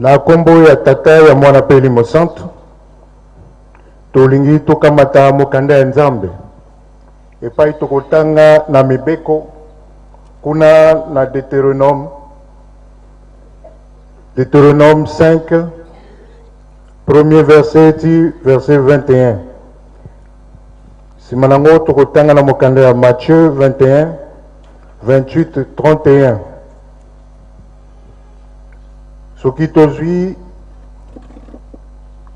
Na kombo ya tata ya mwana peli mosantu tolingi tokamata mokanda ya nzambe epai tokotanga na mibeko kuna na Deutéronome 5 premier verset 21. Simanango tokotanga na mokanda ya Matthieu 21 28 31. Soki tozwi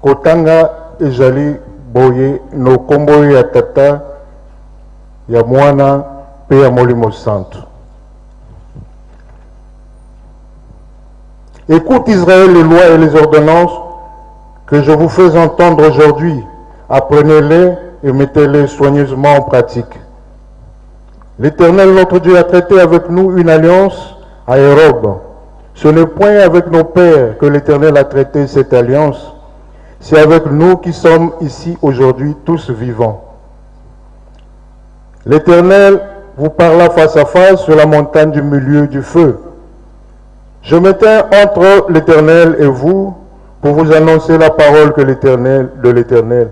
kotanga ezali boye no kombo ya tata ya mwana pe ya molimo santo. Écoute Israël les lois et les ordonnances que je vous fais entendre aujourd'hui. Apprenez-les et mettez-les soigneusement en pratique. L'Éternel notre Dieu a traité avec nous une alliance à Hérob. Ce n'est point avec nos pères que l'Éternel a traité cette alliance, c'est avec nous qui sommes ici aujourd'hui tous vivants. L'Éternel vous parla face à face sur la montagne du milieu du feu. Je m'étais entre l'Éternel et vous pour vous annoncer la parole de l'Éternel,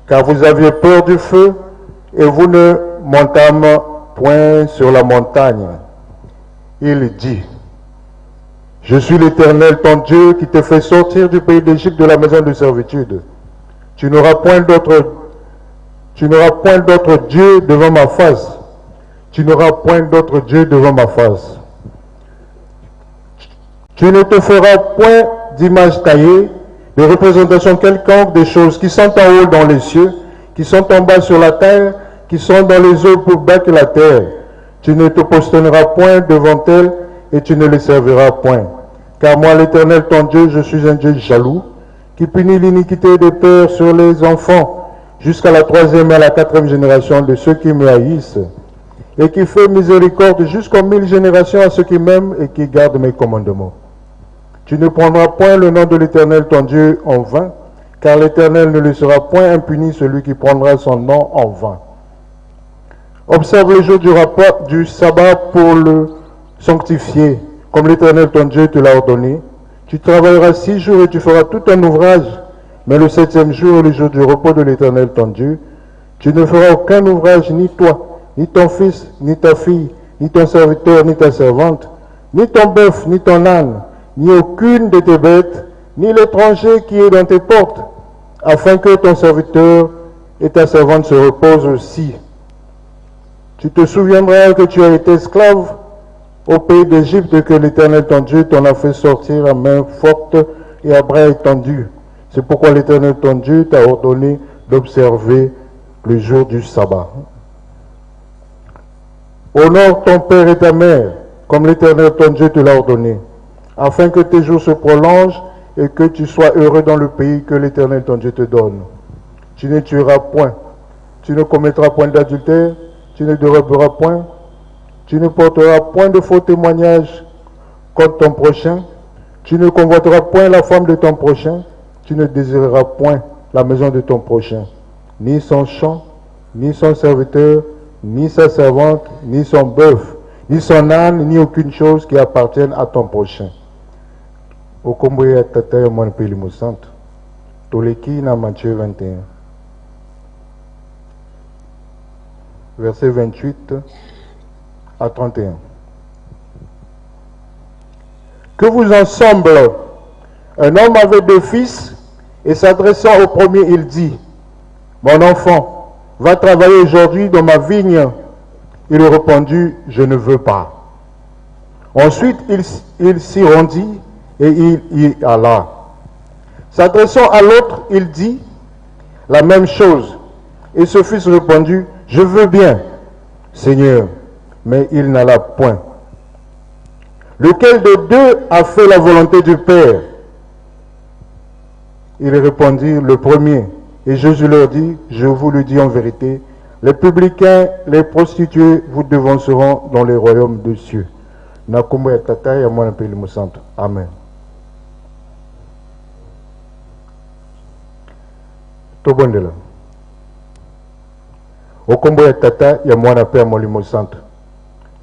car vous aviez peur du feu et vous ne montâmes point sur la montagne. Il dit: Je suis l'Éternel, ton Dieu, qui te fait sortir du pays d'Égypte, de la maison de servitude. Tu n'auras point d'autre Dieu devant ma face. Tu n'auras point d'autre Dieu devant ma face. Tu ne te feras point d'image taillée, de représentation quelconque des choses qui sont en haut dans les cieux, qui sont en bas sur la terre, qui sont dans les eaux plus bas que la terre. Tu ne te prosterneras point devant elles et tu ne les serviras point. Car moi, l'Éternel, ton Dieu, je suis un Dieu jaloux, qui punit l'iniquité des pères sur les enfants, jusqu'à la 3e et à la 4e génération de ceux qui me haïssent, et qui fait miséricorde jusqu'aux 1000 générations à ceux qui m'aiment et qui gardent mes commandements. Tu ne prendras point le nom de l'Éternel, ton Dieu, en vain, car l'Éternel ne laissera point impuni celui qui prendra son nom en vain. Observe le jour du sabbat pour le sanctifier, comme l'Éternel ton Dieu te l'a ordonné. Tu travailleras 6 jours et tu feras tout un ouvrage, mais le 7e jour est le jour du repos de l'Éternel ton Dieu. Tu ne feras aucun ouvrage, ni toi, ni ton fils, ni ta fille, ni ton serviteur, ni ta servante, ni ton bœuf, ni ton âne, ni aucune de tes bêtes, ni l'étranger qui est dans tes portes, afin que ton serviteur et ta servante se reposent aussi. Tu te souviendras que tu as été esclave au pays d'Égypte, que l'Éternel ton Dieu t'en a fait sortir à main forte et à bras étendus. C'est pourquoi l'Éternel ton Dieu t'a ordonné d'observer le jour du sabbat. Honore ton père et ta mère, comme l'Éternel ton Dieu te l'a ordonné, afin que tes jours se prolongent et que tu sois heureux dans le pays que l'Éternel ton Dieu te donne. Tu ne tueras point, tu ne commettras point d'adultère, tu ne déroberas point, tu ne porteras point de faux témoignages contre ton prochain, tu ne convoiteras point la femme de ton prochain, tu ne désireras point la maison de ton prochain, ni son champ, ni son serviteur, ni sa servante, ni son bœuf, ni son âne, ni aucune chose qui appartienne à ton prochain. Au Komboya Tata ya mwana peli mosantu, toleki na Matthieu 21. Verset 28 à 31. Que vous ensemble, un homme avait 2 fils, et s'adressant au premier, il dit: Mon enfant, va travailler aujourd'hui dans ma vigne. Il répondit: Je ne veux pas. Ensuite, il s'y rendit et il y alla. S'adressant à l'autre, il dit la même chose. Et ce fils répondit: Je veux bien, Seigneur, mais il n'alla point. Lequel de 2 a fait la volonté du Père? Il répondit: Le premier. Et Jésus leur dit: Je vous le dis en vérité, les publicains, les prostituées vous devanceront dans les royaumes des cieux. Nakombo ya tata ya mwana peli mosantu. Amen. Tobondela. Okombo ya tata ya mwana pe ya molimo santu.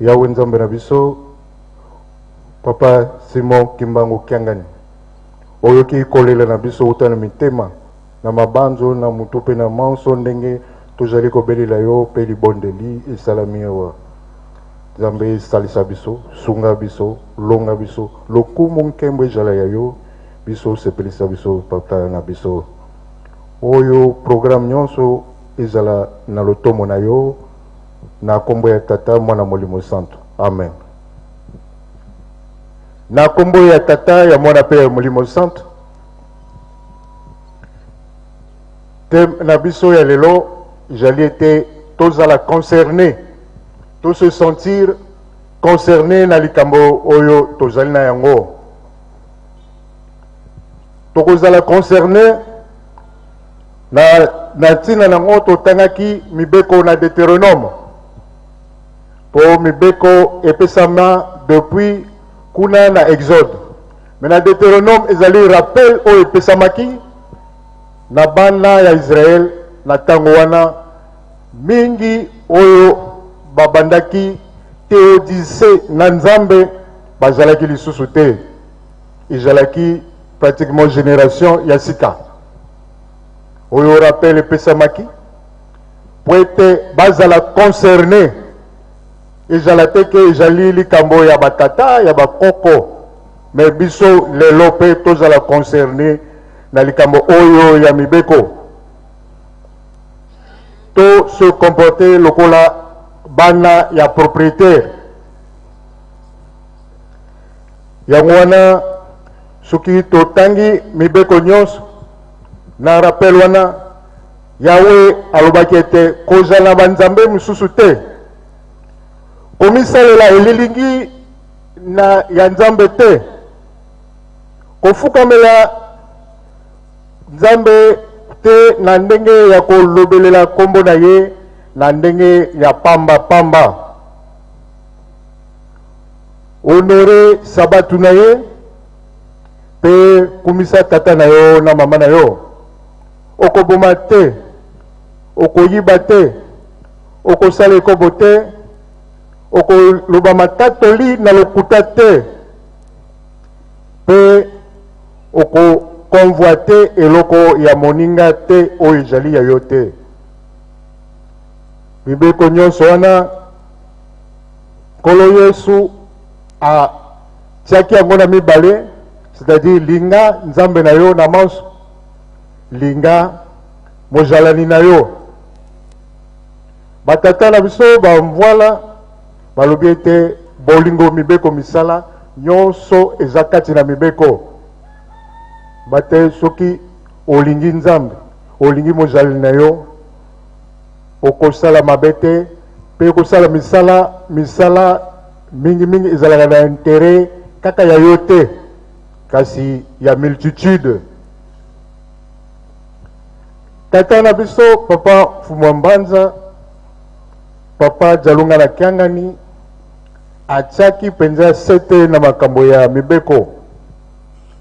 Yawe nzambe na biso, Papa Simon Kimbangu Kiangani. oyoki kolela na biso uta na mitema na mabanzo na mutu mpe na manso ndenge tozali kobelela yo mpe libondeli esalami awa. Nzambe esalisa biso, sunga biso, longa biso, lokumu nkembo ezala ya yo, biso sepelisa biso papa na biso. Oyo programme nyonso ezala na lotomo na yo, na kombo ya tata mwana molimo santo. Amen. Na kombo ya tata ya mwana pe ya molimo santo. Tem na biso ya lelo, jali été tozala concerné. Tous se sentir concernés na likambo oyo tozali na yango. Tokozala concerné na tina nango totangaki mibeko na Deutéronome. Po mibeko epesama depuis kuna na Exode. Mais na Deutéronome ezali rappel oyo epesamaki na bana ya Israël na tango wana mingi oyo babandaki théodicé na Nzambe bazalaki lisusu te. Ezalaki pratiquement génération ya sika. Oyo rappel epesamaki po ete bazala concerné ezala te ke ezali likambo ya batata ya bakoko, mais biso lelo pe tozala concerné na likambo oyo ya mibeko. To se comporter lokola bana ya propriétaire. Yango wana soki totangi mibeko nyonso na rappel wana Yawe alobaki ete kozala banzambe mosusu te, komisalela elilingi na ya Nzambe te, kofukamela Nzambe te na ndenge ya kolobelela kombo na ye na ndenge ya pamba pamba. Honore sabatu na ye pe kumisa tata na yo na mama na yo. Okoboma te, okoyiba te, okosala ekobo te, okoloba matatoli na lokuta te, pe okokonvoite eloko ya moninga te oyo ezali ya yo te. Mibeko nyonso wana Nkolo Yesu atiaki yango na mibale, c'est-à-dire linga Nzambe na yo na manso, linga mojalani na yo. Batata na biso bamvoala balobi ete bolingo mibeko misala nyonso eza kati na mibeko. Bate soki olingi Nzambe, olingi mojalani na yo, okosala mabete pe okosala misala mingi ezalaka na intérêt kaka ya yo te, kasi ya multitude. Tata na biso papa Fumwambanza, papa Jalunga na Kiangani atiaki penza sete na makambo ya mibeko.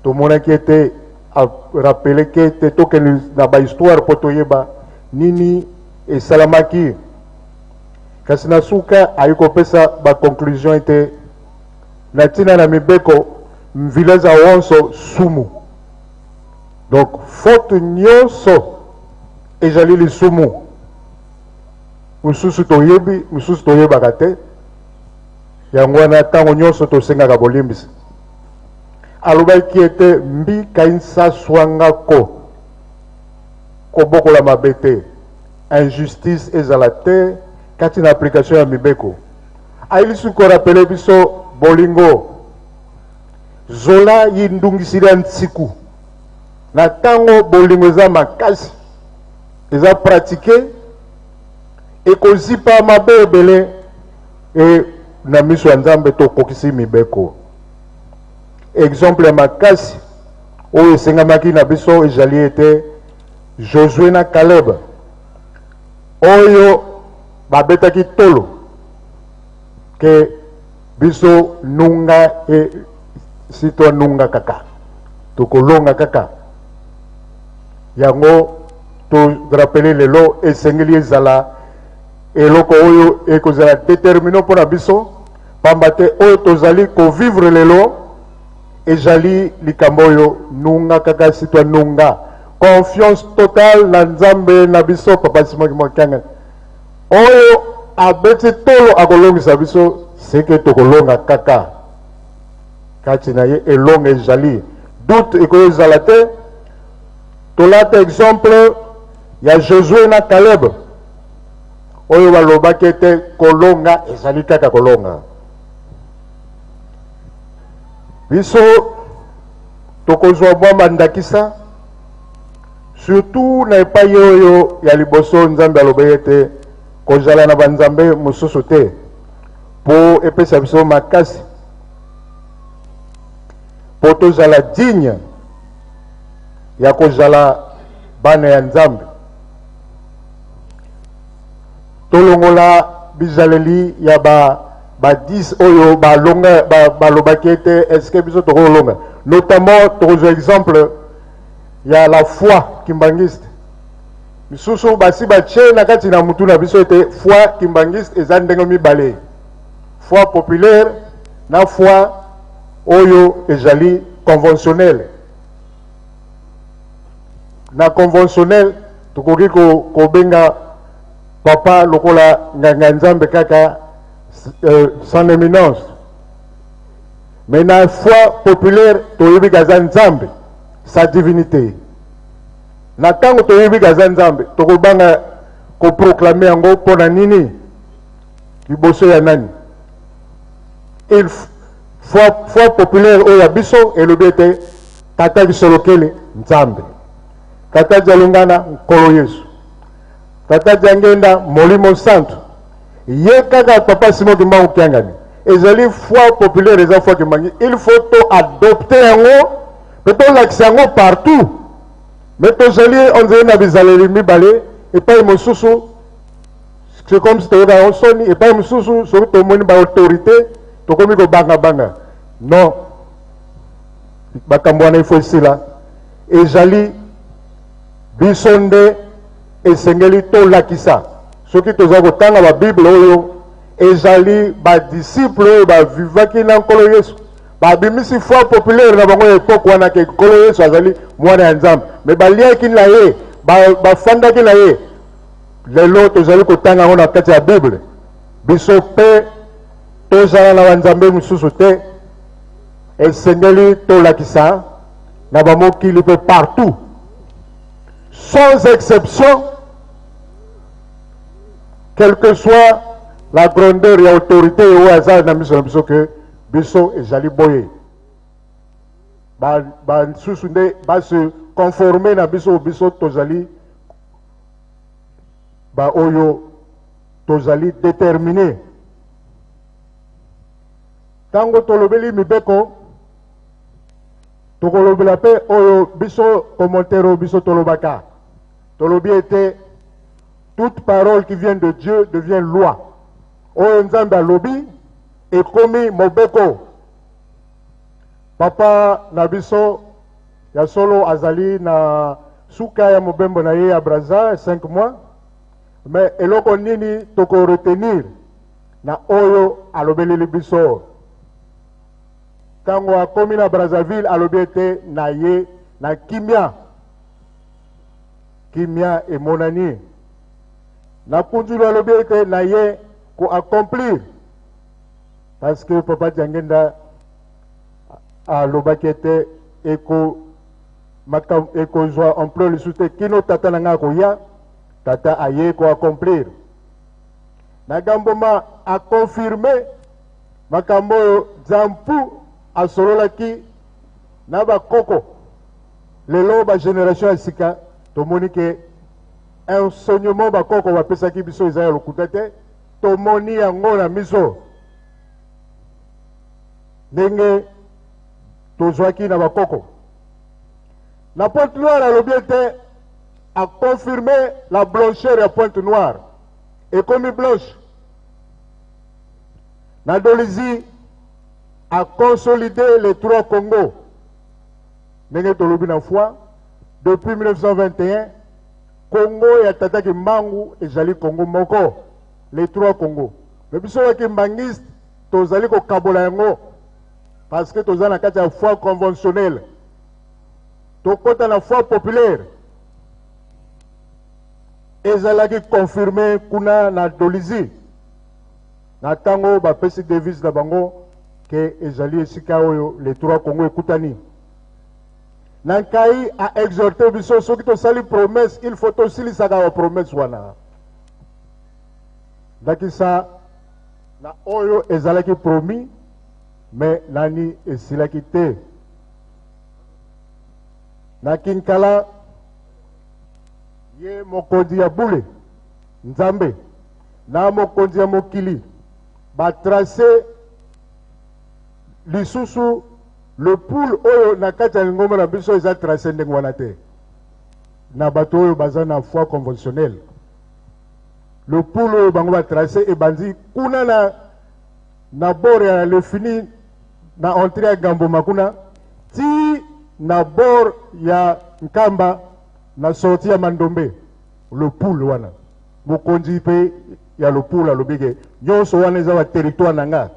Tomonaki ete rappeleki ete tokeni na ba histoire po toyeba nini esalamaki. Kasi na suka ayikopesa ba conclusion ete na tina na mibeko mvileza wonso sumu. Donc faute nyonso ezali lisumu. Mususu toyebi, mususu toyebaka te. Yango wana ntango nyonso tosengaka bolimbisi. Alobaki ete mbi kainsa swangako kobokola mabe te, injustice ezala te kati na application ya mibeko. Ailisu korapele biso bolingo zola yindungisiri ya ntsiku na tango bolingo eza makasi eza pratike ekozipa mabe ebele e na miso ya Nzambe tokokisi mibeko. Exemple makasi oyo esengamaki na biso ezali ete Josué na Caleb oyo babetaki tolo ke biso nunga e sito nunga kaka tokolonga kaka yango to rappele lelo esengeli ezala eloko oyo ekozala déterminant mpona biso pamba te oyo tozali kovivre lelo ezali likamboyo nunga kaka sitwa nunga confiance totale na nzambe na biso papa Simoki Mokanga oyo abeti tolo akolongisa biso seke tokolonga kaka kati na ye elonga ezali doute ekoyo ezala te tolata exemple ya Josué na Caleb oyo balobaki ete kolonga ezali kaka kolonga biso tokozwa mwa bandakisa surtout na epai oyo ya liboso nzambe alobaki ete kozala na banzambe mosusu te po epesa biso makasi po tozala digne ya kozala bana ya nzambe tolongola bizaleli ya ba 10 oyo balobaki ete eske biso tokolonga notamment tokozwa exemple ya la foi kimbangiste misusu basi batie na kati na mutu na biso ete foi kimbangiste eza ndenge mibale foi populaire na foi oyo ezali conventionnel na conventionnel tokoki kobenga papa lokola nganga nzambe kaka sans éminence mais na foi populaire toyebi kaza nzambe sa divinité na tango toyebi kaza nzambe tokobanga koproclame yango mpona nini liboso ya nani foi populaire oyo ya biso elobi ete tata bisolokele nzambe tata dialungana nkolo yesu tata diangenda molimo santo ye kaka papa Simoki Mbangu Kiangani ezali foi populaire eza foi kimbangi il faut to adopter yango pe tolakisa yango partout mais tozali onzeli na bizaleli mibale epai mosusu c'est comme si toyoka yango soni epai mosusu soki tomoni baautorité tokomi kobangabanga non makambo wana ifo esila ezali biso nde esengeli tolakisa soki toza kotanga babible oyo ezali badisciple oyo bavivaki na nkolo yesu babimisi foi populaire na bango ya epoke wana ke nkolo yesu azali mwana ya nzambe me baliaki na ye bafandaki na ye lelo tozali kotanga yango na kati ya bible biso mpe tozala na banzambe mosusu te esengeli tolakisa na bamokili mpe partout sans exception quelle que soit la grandeur et l'autorité ou hasard na miso na biso que biso ezali boye ba susu nde ba se conformer na biso biso tozali ba oyo tozali déterminé tango tolobeli mibeko tokolobela pe oyo biso commentaire biso tolobaka tolobi ete toute parole qui vient de Dieu devient loi. Oyo nzambe alobi ekomi mobeko. Papa na biso ya solo azali na suka ya mobembo na ye ya Braza 5 mois. Mais eloko nini toko retenir na oyo alobeli biso. Tango akomi na Brazzaville alobi ete na ye na kimia. Kimia et monani. Na kunjulu alobi ete na ye ko accomplir parce que papa Diangenda alobaki ete eko joa emploi le soute kino tata nanga koya tata aye ko accomplir na gamboma a confirmer makambo zampu asololaki na bakoko lelo ba génération ya sika tomoni ke enseignement bakoko bapesaki biso eza ya lokuta te tomoni yango na miso ndenge tozwaki na bakoko na Pointe Noire alobi ete a confirmé la blancheur ya Pointe Noire ekomi blanche na Dolizi a consolidé les 3 Congos ndenge tolobi na foi depuis 1921 Congo ya tataki mbangu ezali Congo moko les 3 Congo mais biso ya kimbangiste tozali ko kabola yango parce que tous na kati ya foi conventionnelle tokota na foi populaire ezalaki confirmé kuna na Dolisie na tango bapesi devise na bango ke ezali esika oyo les trois Congo ekutani Nankai a exhorté biso soki tosali promesse il faut tosilisaka ba promesse wana dakisa na oyo ezalaki promis mais nani esilaki te na Kinkala ye mokonzi ya bule Nzambe na mokonzi ya mokili batrace lisusu le poule oyo na kati ya ngomba na biso eza tracé ndenge wana te na bato oyo baza na foi conventionnelle le poule oyo bango batracé ebandi kuna na bord ya le fini na entrée ya Gamboma kuna ti na bord ya Nkamba na sortie ya Mandombe le poule wana mokonzi pe ya le poule alobike nyonso wana eza ba territoire nanga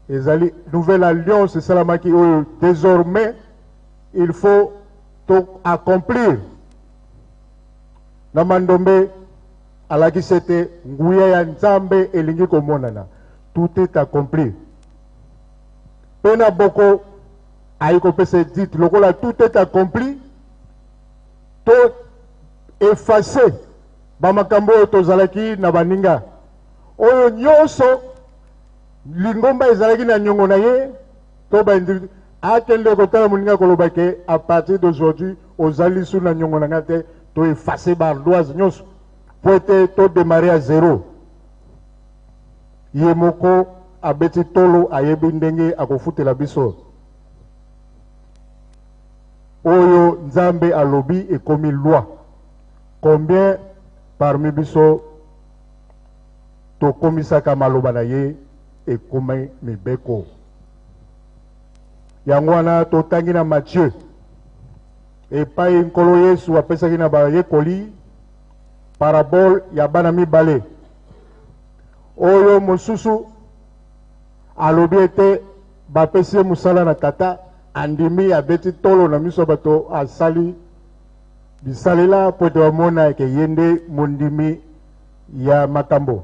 ezali nouvelle alliance salamaki oyo désormais il faut tout accomplir na Mandombe alaki sete nguya ya Nzambe elingi komonana tout est accompli pena boko aiko pese dit lokola tout est accompli to effacer bamakambo oyo tozalaki na baninga oyo nyonso lingomba ezalaki na nyongo na ye to baindi akende kotala moninga koloba ke à partir d'aujourd'hui ozali su na nyongo na nga te to effacer bardoise nyonso po ete to démarrer à zéro ye moko abeti tolo ayebi ndenge akofutela biso oyo Nzambe alobi ekomi loi combien parmi biso tokomisaka maloba na ye ekomi mibeko yango wana totangi na Matthieu epai nkolo Yesu apesaki na bayekoli parabole ya bana mibale oyo mosusu alobi ete bapesi musala na tata andimi abeti tolo na miso bato asali bisalela po ete bamona ke yende mondimi ya makambo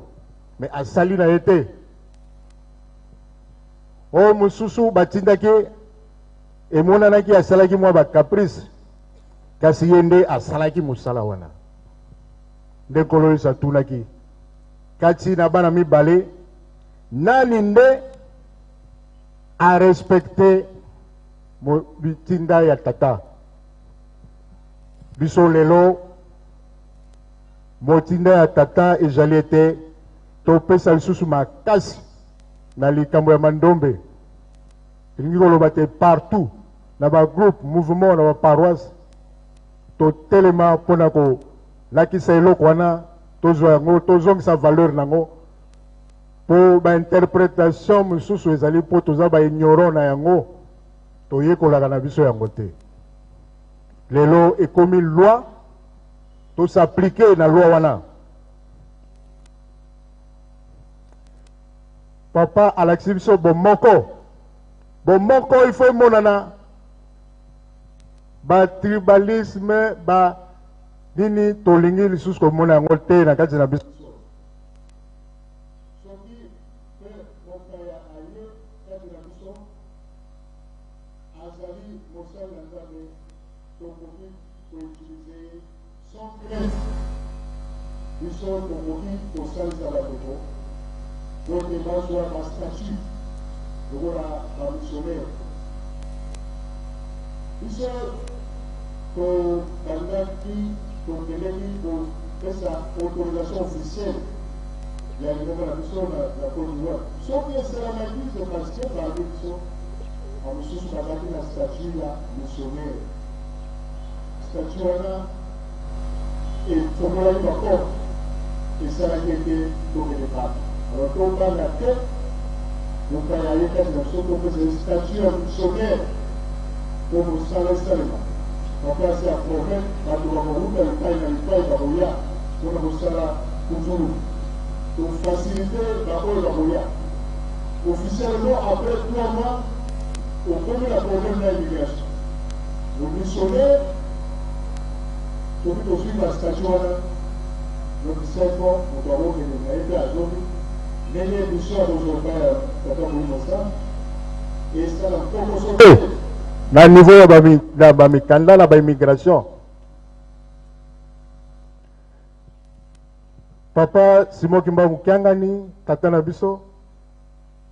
me asali na ye te oyo mosusu batindaki emonanaki asalaki mwa bacaprice kasi ye nde asalaki mosala wana nde nkolo Yesu atunaki kati na bana mibale nani nde arespecte bitinda ya tata biso lelo motinda ya tata ezali ete topesa lisusu makasi na likambo ya Mandombe elingi koloba te partout na bagroupe mouvement na baparoisse totelema mpona kolakisa eloko wana tozwa yango tozongisa valeur nango po bainterprétation mosusu ezali po toza baignorant na yango toyekolaka na biso yango te lelo ekomi loi tosapplike na loi wana papa alakisi biso bomoko il faut emonana batribalisme nini tolingi lisusu komona yango te na kati na biso autorisation officielle il y a une révélation de la Côte d'Ivoire. Sauf que c'est la maîtrise de Bastien par l'édition en monsieur Sabaki la statue là, missionnaire. Statue là, et pour moi, il encore, et ça a été tombé de femmes. Alors, quand on parle de la tête, donc il y a une statue missionnaire pour vous saler seulement. Donc là, c'est un problème, la Touramorou, elle taille dans l'État, il va pour vous saler toujours. Pour faciliter la haute la moya. officiellement, après 3 mois, au premier problème de l'immigration. Le missionnaire, celui qui suit la station, notre cerveau, nous avons été à Zombie, les missions d'aujourd'hui, et ça n'a pas besoin. Na niveau ya bamikanda na immigration. Papa Simon Kimba Mukiangani, tata na biso,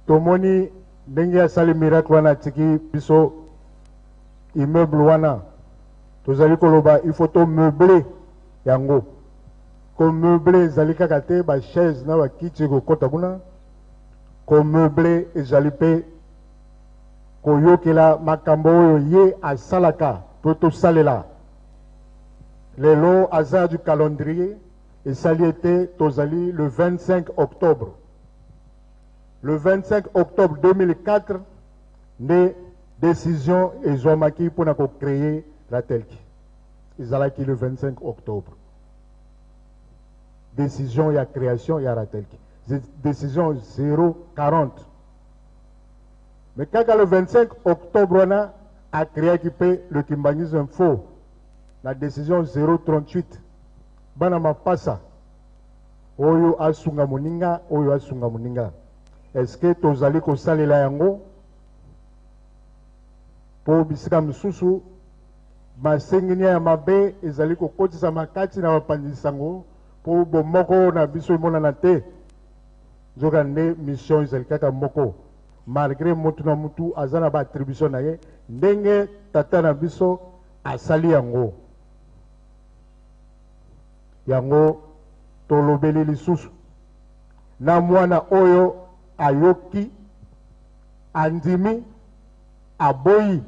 tomoni ndenge ya sali miracle wana tiki biso immeuble wana. Tozali koloba il faut to meubler yango. Ko meubler zali kaka te ba chaise na ba kiti ko kota kuna. Ko meubler ezali pe koyokela makambo oyo ye asalaka po tosalela. Lelo hasard du calendrier et sali était tozali le 25 octobre. Le 25 octobre 2004, les décisions ezomaki pour créer la telki. Izalaki le 25 octobre. Décision et création et la telki. Décision 040. Mais quand le 25 octobre, on a créé le Kimbangisme faux, la décision 038, Banama Passa, Oyo Asunga Moninga, Oyo Asunga Moninga. Est-ce que tu as ko sali la yango pour bisika msusu masengini ya mabe ezali ko kotisa makati na bapandisango pour bomoko na biso mona na te nzoka nde mission ezali kaka moko malgré mutu na mutu azana ba attribution na ye ndenge tata na biso asali yango tolobeli lisusu na mwana oyo ayoki andimi aboyi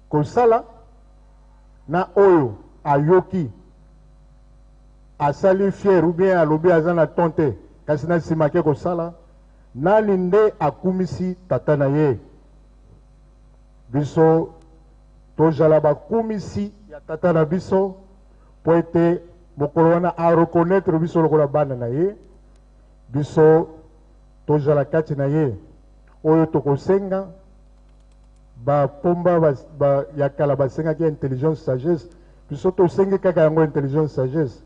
kosala na oyo ayoki asali fier ou bien alobi azana tonte kasi na simake kosala nani nde akumisi tata na ye biso tozala bakumisi ya tata na biso po ete mokolo wana areconnaître biso lokola bana na ye biso tozala kati na ye oyo tokosenga bapomba ya kala basengaki intelligence sagesse biso tosengi kaka yango intelligence sagesse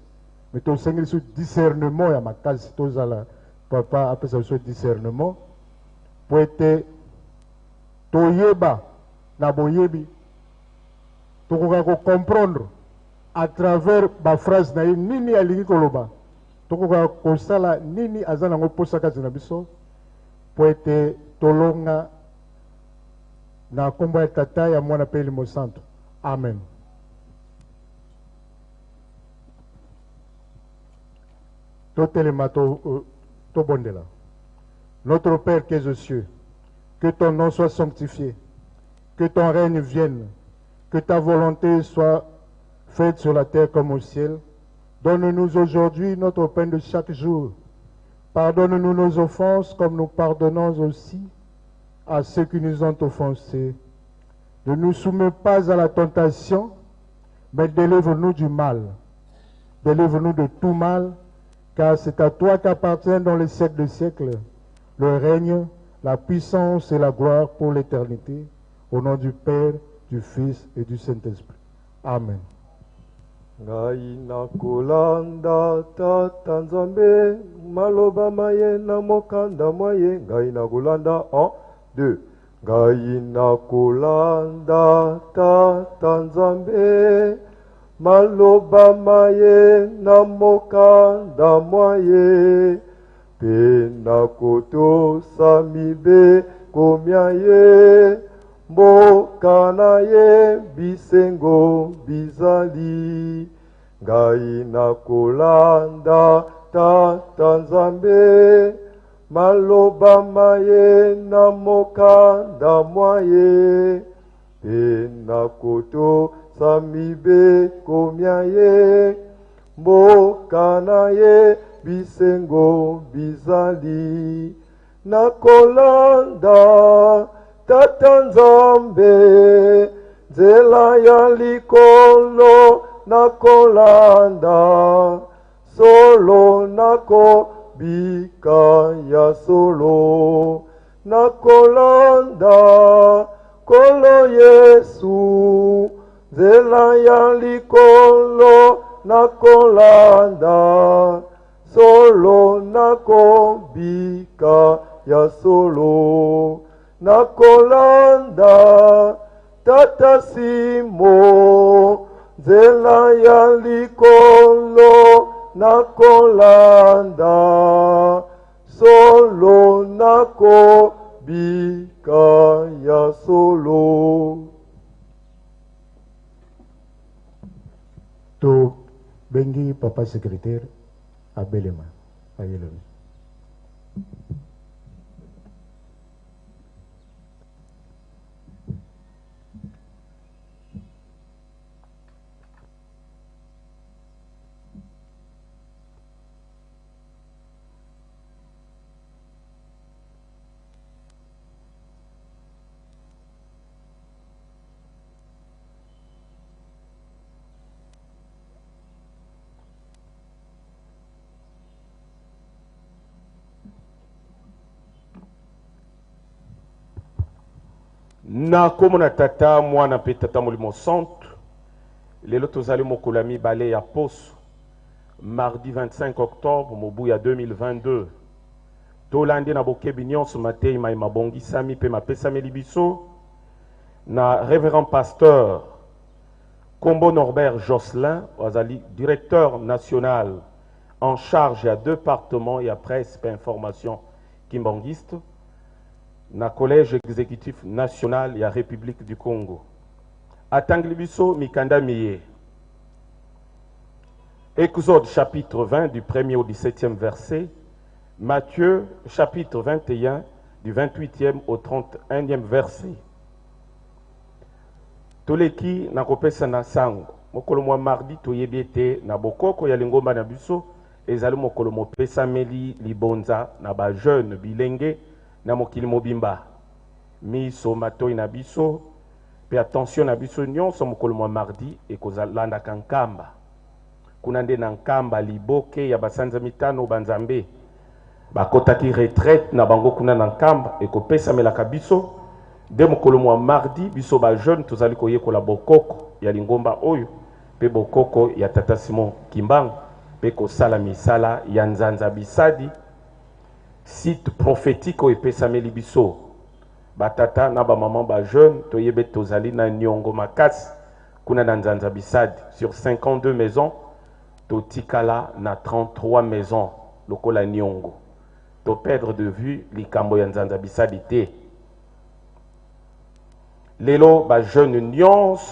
mais tosengi biso discernement ya makasi tozala papa apesa biso discernement po ete toyeba na boyebi tokoka kocomprendre à travers baphrase na ye nini alingi koloba tokoka kosala nini aza nango mposa kati na biso po ete tolonga na kombo ya tata ya mwana mpe elimo santo amen. Totelema tobondela. Notre Père qui es aux cieux, que ton nom soit sanctifié, que ton règne vienne, que ta volonté soit faite sur la terre comme au ciel. Donne-nous aujourd'hui notre pain de chaque jour. Pardonne-nous nos offenses comme nous pardonnons aussi à ceux qui nous ont offensés. Ne nous soumets pas à la tentation, mais délivre-nous du mal. Délivre-nous de tout mal, car c'est à toi qu'appartient dans les siècles des siècles le règne, la puissance et la gloire pour l'éternité. Au nom du Père, du Fils et du Saint-Esprit. Amen. Ngai nakulanda tata nzambe maloba maye na mokanda mwaye ngai nakulanda 1 2 ngai nakulanda tata nzambe maloba maye na mokanda mwaye pe nakotosa mibe komia ye mboka na ye bisengo bizali ngai nakolanda tata nzambe maloba maye na mokanda mwaye pe nakotosa mibe komia ye mboka na ye bisengo bizali nakolanda tata nzambe nzela ya likolo nakolanda solo nako bika ya solo nakolanda kolo Yesu nzela ya likolo nakolanda solo nakobika ya solo nakolanda tata simo nzela ya likolo nakolanda solo nakobika ya solo. To bengi papa secrétaire abelema ayeloni. Na komona tata mwana pe tata molimo centre lelo tozali mokolo ya mibale ya poso mardi 25 octobre mobu ya 2022 tolandi na bokebi nyonso matei mai mabongisami pe mapesameli biso na révérend pasteur Kombo Norbert Jocelyn azali directeur national en charge ya département ya presse pe information kimbangiste na collège exécutif national ya République du Congo. Atangli biso mikanda miye. Exode chapitre 20 du 1er au 17e verset. Matthieu chapitre 21 du 28e au 31e verset. Toleki na kopesa na sango. Mokolo mwa mardi toyebiete na bokoko ya lingomba na biso ezali mokolo mopesa meli libonza na ba jeune bilenge na mokili mobimba miso matoi na biso pe attention na biso nyonso mokolo mwa mardi ekozalanda kankamba kuna nde na nkamba liboke ya basanza mitano banzambe bakotaki retraite na bango kuna na nkamba ekopesamelaka biso nde mokolo mwa mardi biso ba jeune tozali koyekola bokoko ya lingomba oyo pe bokoko ya tata Simon Kimbangu pe kosala misala ya nzanza bisadi site prophétique oyo epesameli biso batata na bamama ba jeune toyebe tozali na niongo makasi kuna na nzanza bisadi sur 52 maisons totikala na 33 maisons lokola niongo to perdre de vue likambo ya nzanza bisadi te lelo ba jeune nyonso